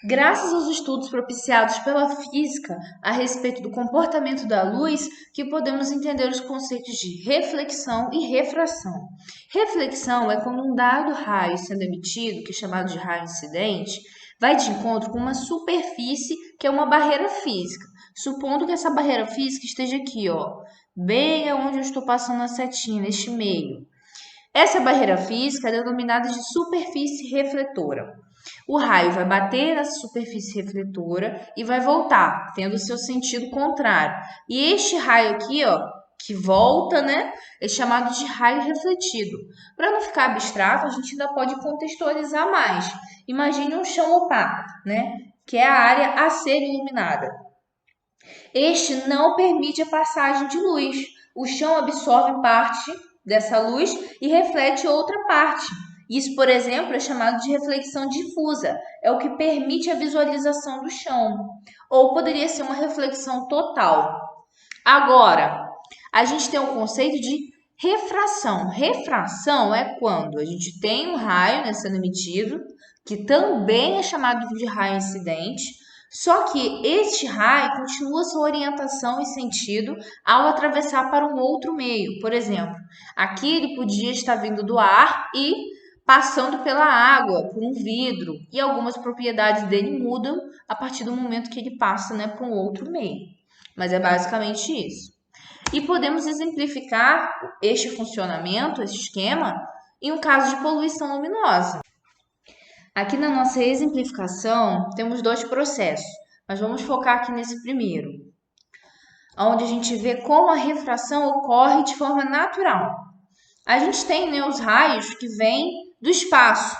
Graças aos estudos propiciados pela física a respeito do comportamento da luz, que podemos entender os conceitos de reflexão e refração. Reflexão é quando um dado raio sendo emitido, que é chamado de raio incidente, vai de encontro com uma superfície que é uma barreira física. Supondo que essa barreira física esteja aqui, ó, bem onde eu estou passando a setinha, neste meio. Essa barreira física é denominada de superfície refletora. O raio vai bater nessa superfície refletora e vai voltar, tendo seu sentido contrário. E este raio aqui, ó, que volta, né, é chamado de raio refletido. Para não ficar abstrato, a gente ainda pode contextualizar mais. Imagine um chão opaco, né, que é a área a ser iluminada. Este não permite a passagem de luz. O chão absorve parte dessa luz e reflete outra parte. Isso, por exemplo, é chamado de reflexão difusa, é o que permite a visualização do chão. Ou poderia ser uma reflexão total. Agora, a gente tem o conceito de refração. Refração é quando a gente tem um raio, né, sendo emitido, que também é chamado de raio incidente, só que este raio continua sua orientação e sentido ao atravessar para um outro meio. Por exemplo, aqui ele podia estar vindo do ar e passando pela água, por um vidro, e algumas propriedades dele mudam a partir do momento que ele passa, né, para um outro meio. Mas é basicamente isso. E podemos exemplificar este funcionamento, esse esquema, em um caso de poluição luminosa. Aqui na nossa exemplificação, temos dois processos, mas vamos focar aqui nesse primeiro, onde a gente vê como a refração ocorre de forma natural. A gente tem, né, os raios que vêm do espaço.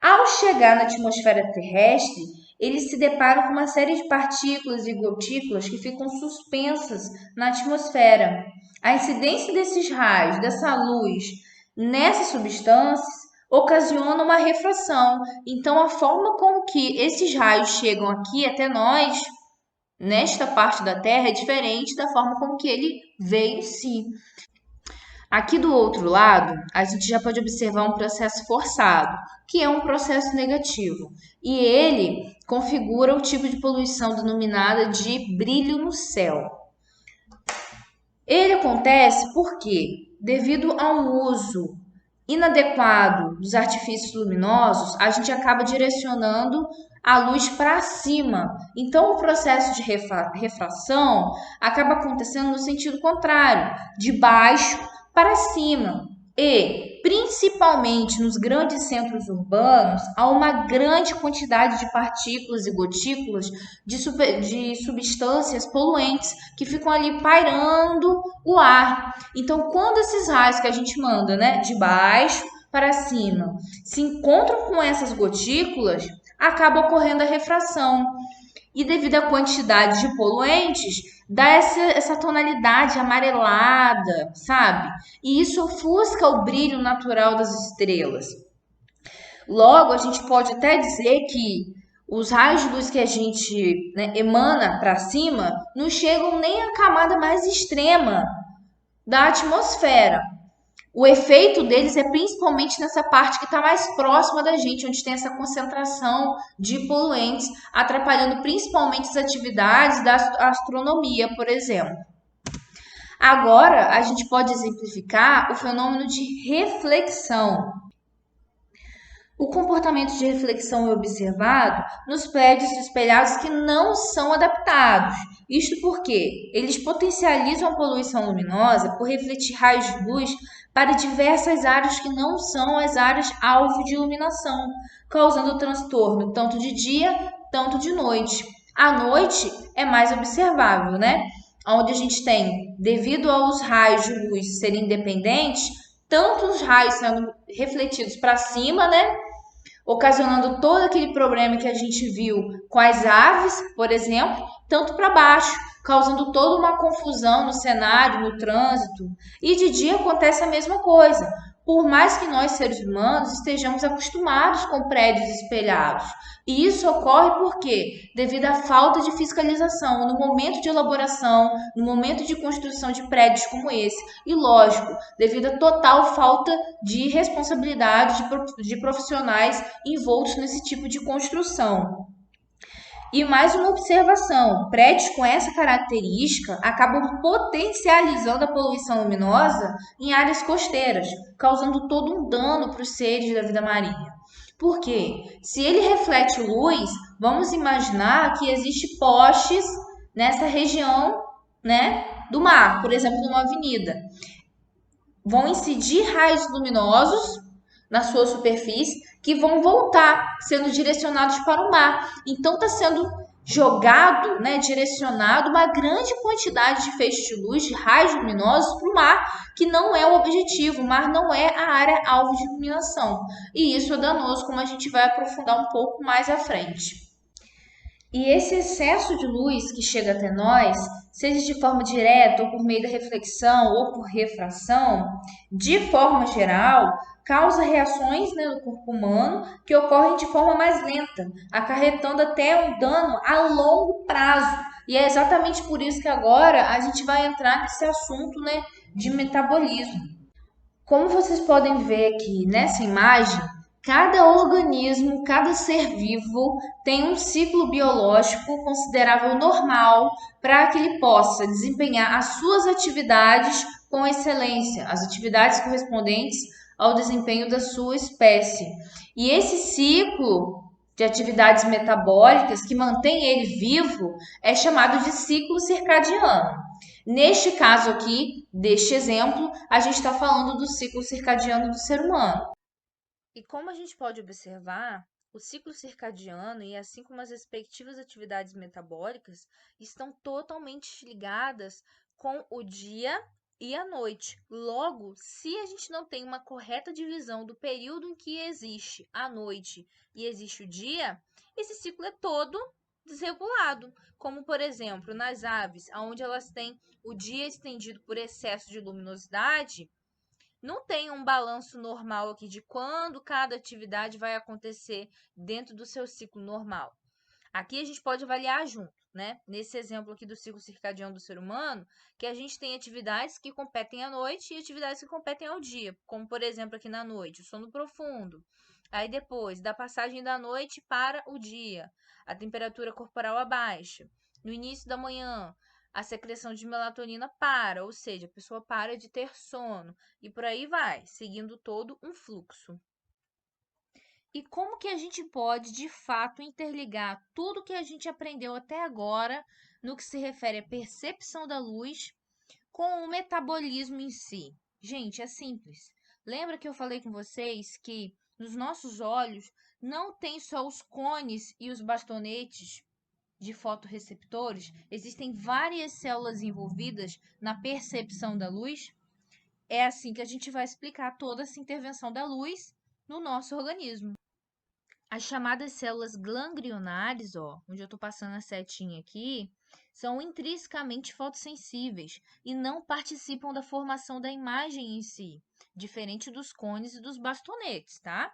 Ao chegar na atmosfera terrestre, eles se deparam com uma série de partículas e gotículas que ficam suspensas na atmosfera. A incidência desses raios, dessa luz, nessas substâncias, ocasiona uma refração. Então, a forma como que esses raios chegam aqui até nós, nesta parte da Terra, é diferente da forma como que ele veio em si. Aqui do outro lado, a gente já pode observar um processo forçado, que é um processo negativo, e ele configura o tipo de poluição denominada de brilho no céu. Ele acontece porque, devido a um uso inadequado dos artifícios luminosos, a gente acaba direcionando a luz para cima. Então, o processo de refração acaba acontecendo no sentido contrário, de baixo para cima. E, principalmente nos grandes centros urbanos, há uma grande quantidade de partículas e gotículas de substâncias poluentes que ficam ali pairando o ar. Então, quando esses raios que a gente manda, né, de baixo para cima, se encontram com essas gotículas, acaba ocorrendo a refração. E devido à quantidade de poluentes, dá essa tonalidade amarelada, sabe? E isso ofusca o brilho natural das estrelas. Logo, a gente pode até dizer que os raios de luz que a gente, né, emana para cima não chegam nem à camada mais extrema da atmosfera. O efeito deles é principalmente nessa parte que está mais próxima da gente, onde tem essa concentração de poluentes, atrapalhando principalmente as atividades da astronomia, por exemplo. Agora, a gente pode exemplificar o fenômeno de reflexão. O comportamento de reflexão é observado nos prédios espelhados que não são adaptados. Isto porque eles potencializam a poluição luminosa por refletir raios de luz para diversas áreas que não são as áreas alvo de iluminação, causando transtorno tanto de dia, tanto de noite. À noite é mais observável, né? Onde a gente tem, devido aos raios de luz serem independentes, tanto os raios sendo refletidos para cima, né? Ocasionando todo aquele problema que a gente viu com as aves, por exemplo, tanto para baixo, causando toda uma confusão no cenário, no trânsito. E de dia acontece a mesma coisa. Por mais que nós, seres humanos, estejamos acostumados com prédios espelhados. E isso ocorre porque, devido à falta de fiscalização no momento de elaboração, no momento de construção de prédios como esse, e lógico, devido à total falta de responsabilidade de profissionais envoltos nesse tipo de construção. E mais uma observação: prédios com essa característica acabam potencializando a poluição luminosa em áreas costeiras, causando todo um dano para os seres da vida marinha. Por quê? Se ele reflete luz, vamos imaginar que existe postes nessa região, né, do mar, por exemplo, numa avenida. Vão incidir raios luminosos na sua superfície que vão voltar, sendo direcionados para o mar. Então está sendo jogado, né, direcionado uma grande quantidade de feixes de luz, de raios luminosos para o mar, que não é o objetivo. O mar não é a área alvo de iluminação. E isso é danoso, como a gente vai aprofundar um pouco mais à frente. E esse excesso de luz que chega até nós, seja de forma direta ou por meio da reflexão ou por refração, de forma geral, causa reações, né, no corpo humano que ocorrem de forma mais lenta, acarretando até um dano a longo prazo. E é exatamente por isso que agora a gente vai entrar nesse assunto, né, de metabolismo. Como vocês podem ver aqui nessa imagem, cada organismo, cada ser vivo tem um ciclo biológico considerável normal para que ele possa desempenhar as suas atividades com excelência, as atividades correspondentes ao desempenho da sua espécie. E esse ciclo de atividades metabólicas que mantém ele vivo é chamado de ciclo circadiano. Neste caso aqui, deste exemplo, a gente está falando do ciclo circadiano do ser humano. E como a gente pode observar, o ciclo circadiano e assim como as respectivas atividades metabólicas estão totalmente ligadas com o dia e a noite. Logo, se a gente não tem uma correta divisão do período em que existe a noite e existe o dia, esse ciclo é todo desregulado, como por exemplo nas aves, onde elas têm o dia estendido por excesso de luminosidade, não tem um balanço normal aqui de quando cada atividade vai acontecer dentro do seu ciclo normal. Aqui a gente pode avaliar junto, né? Nesse exemplo aqui do ciclo circadiano do ser humano, que a gente tem atividades que competem à noite e atividades que competem ao dia, como por exemplo aqui na noite, o sono profundo. Aí depois, da passagem da noite para o dia, a temperatura corporal abaixa. No início da manhã, a secreção de melatonina para, ou seja, a pessoa para de ter sono. E por aí vai, seguindo todo um fluxo. E como que a gente pode, de fato, interligar tudo que a gente aprendeu até agora no que se refere à percepção da luz com o metabolismo em si? Gente, é simples. Lembra que eu falei com vocês que nos nossos olhos não tem só os cones e os bastonetes de fotorreceptores, existem várias células envolvidas na percepção da luz? É assim que a gente vai explicar toda essa intervenção da luz no nosso organismo. As chamadas células ganglionares, ó, onde eu estou passando a setinha aqui, são intrinsecamente fotossensíveis e não participam da formação da imagem em si, diferente dos cones e dos bastonetes, tá?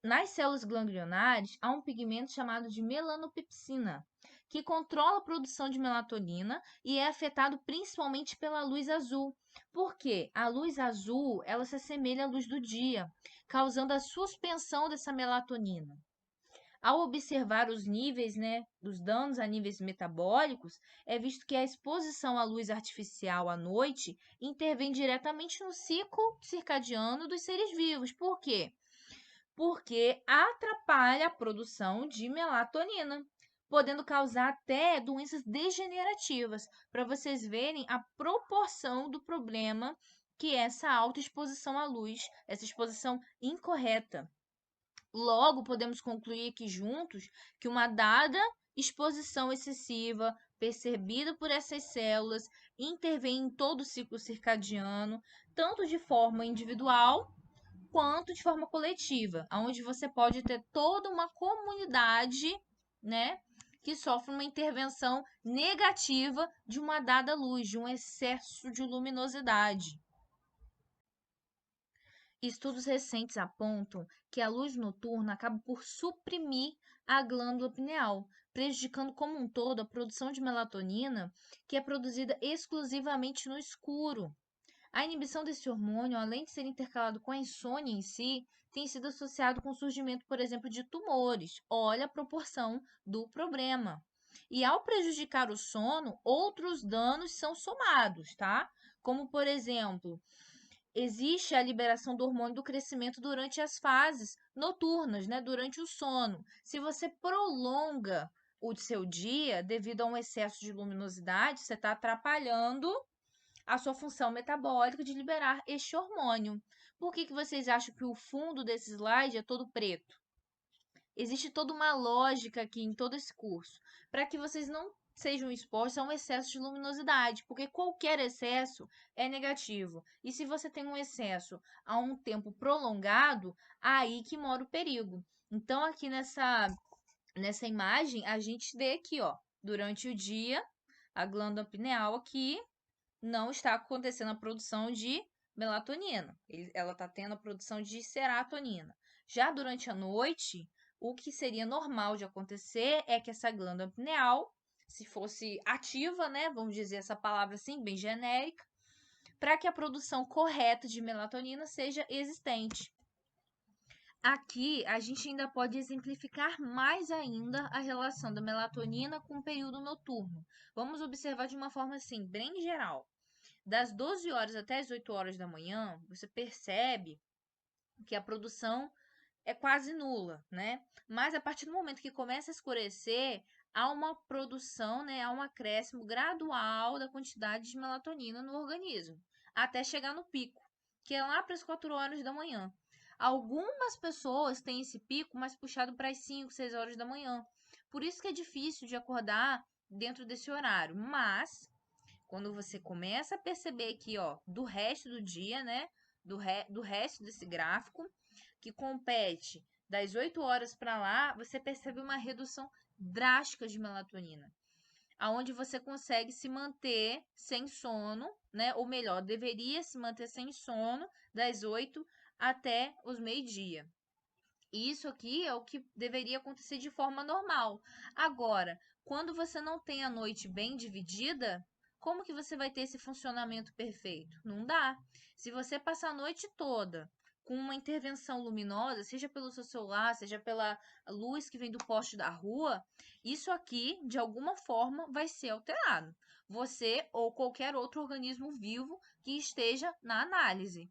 Nas células ganglionares, há um pigmento chamado de melanopepsina, que controla a produção de melatonina e é afetado principalmente pela luz azul. Por quê? A luz azul, ela se assemelha à luz do dia, causando a suspensão dessa melatonina. Ao observar os níveis, né, dos danos a níveis metabólicos, é visto que a exposição à luz artificial à noite intervém diretamente no ciclo circadiano dos seres vivos. Por quê? Porque atrapalha a produção de melatonina, podendo causar até doenças degenerativas, para vocês verem a proporção do problema que é essa alta exposição à luz, essa exposição incorreta. Logo, podemos concluir aqui juntos que uma dada exposição excessiva, percebida por essas células, intervém em todo o ciclo circadiano, tanto de forma individual quanto de forma coletiva, onde você pode ter toda uma comunidade, né, que sofre uma intervenção negativa de uma dada luz, de um excesso de luminosidade. Estudos recentes apontam que a luz noturna acaba por suprimir a glândula pineal, prejudicando como um todo a produção de melatonina, que é produzida exclusivamente no escuro. A inibição desse hormônio, além de ser intercalado com a insônia em si, tem sido associado com o surgimento, por exemplo, de tumores. Olha a proporção do problema. E ao prejudicar o sono, outros danos são somados, tá? Como, por exemplo, existe a liberação do hormônio do crescimento durante as fases noturnas, né? Durante o sono. Se você prolonga o seu dia devido a um excesso de luminosidade, você está atrapalhando a sua função metabólica de liberar este hormônio. Por que vocês acham que o fundo desse slide é todo preto? Existe toda uma lógica aqui em todo esse curso, para que vocês não sejam expostos a um excesso de luminosidade, porque qualquer excesso é negativo. E se você tem um excesso a um tempo prolongado, aí que mora o perigo. Então, aqui nessa imagem, a gente vê aqui, ó, durante o dia, a glândula pineal aqui não está acontecendo a produção de melatonina. Ela está tendo a produção de serotonina. Já durante a noite, o que seria normal de acontecer é que essa glândula pineal, se fosse ativa, né, vamos dizer essa palavra assim, bem genérica, para que a produção correta de melatonina seja existente. Aqui a gente ainda pode exemplificar mais ainda a relação da melatonina com o período noturno. Vamos observar de uma forma assim, bem geral. Das 12 horas até as 8 horas da manhã, você percebe que a produção é quase nula, né? Mas a partir do momento que começa a escurecer, há uma produção, né? Há um acréscimo gradual da quantidade de melatonina no organismo, até chegar no pico, que é lá para as 4 horas da manhã. Algumas pessoas têm esse pico mais puxado para as 5, 6 horas da manhã. Por isso que é difícil de acordar dentro desse horário, mas quando você começa a perceber aqui, ó, do resto do dia, né? Do resto desse gráfico, que compete das 8 horas para lá, você percebe uma redução drástica de melatonina, aonde você consegue se manter sem sono, né? Ou melhor, deveria se manter sem sono das 8 até os meio-dia. Isso aqui é o que deveria acontecer de forma normal. Agora, quando você não tem a noite bem dividida, como que você vai ter esse funcionamento perfeito? Não dá. Se você passar a noite toda com uma intervenção luminosa, seja pelo seu celular, seja pela luz que vem do poste da rua, isso aqui, de alguma forma, vai ser alterado. Você ou qualquer outro organismo vivo que esteja na análise.